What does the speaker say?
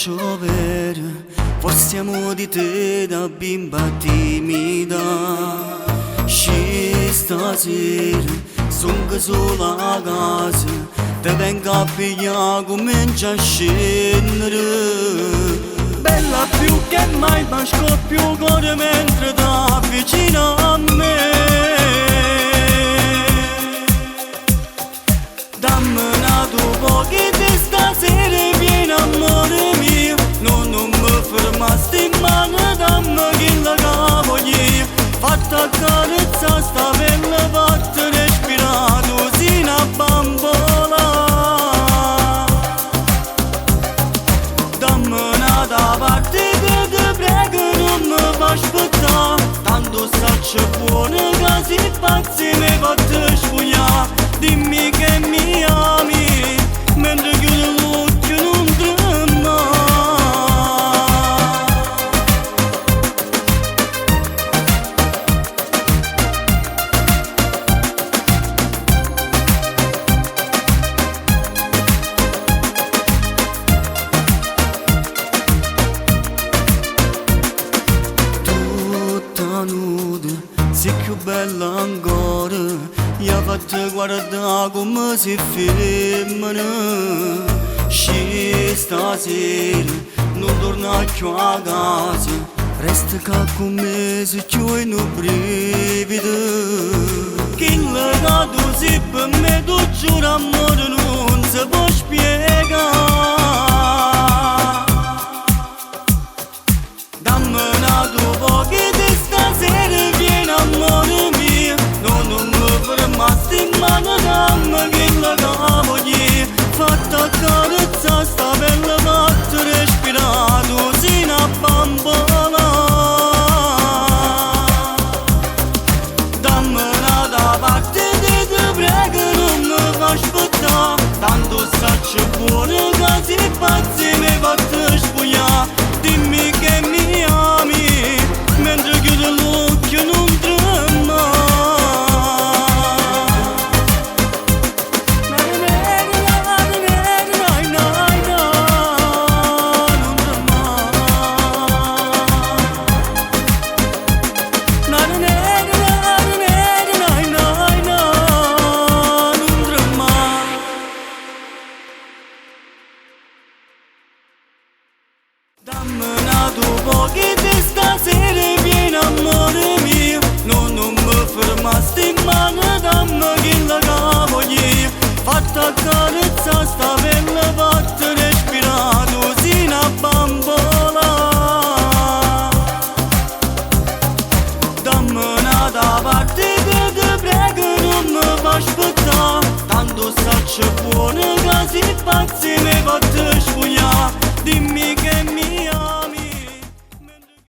piovere, forse amo di te da bimba timida. Sci stasera, sono sola a casa, te vengo a pigliare, comincia a scendere. Bella più che mai, ma scoppio il cuore mentre ti avvicina a me. Dammi una tua pochi di stasera, vieni amore mio, non mi fermasti in mano, dammi che la voglio. Fatta carezza sta bella fatta respirato sino a bambola. Dammi una da parte che ti prego non mi fa aspettare, tanto saccio buono che si pazzi mi fate sfogliare. Dimmi che mi ami, mentre chiudo l'occhio non trema. Tutta nuda, sei più bella ancora, io faccio guardare come si femmina. Sci stasera, non torna più a casa, resta qua con me se c'è un brivido. Che legato si per me, tu giuro amore non si può spiegare. Dammi una tua pochi di stasera, vieni amore mio, non mi fermasti in mano, dammi che la voglio. Fatta carezza sta bella fatta respirato sino a bambola. Dammi una da parte che ti prego non mi fa aspettare, tanto saccio buono che si pazzi mi fate sfogliare. Dimmi che mi ami, mentre chiudo l'occhio non trema. Dammi una tua pochi di stasera, vieni amore mio, non mi fermasti in mano, dammi che la voglio. Fatta carezza sta bella fatta respirato sino a bambola. Dammi una da parte che ti prego non mi fa aspettare, tanto saccio buono che si pazzi mi fa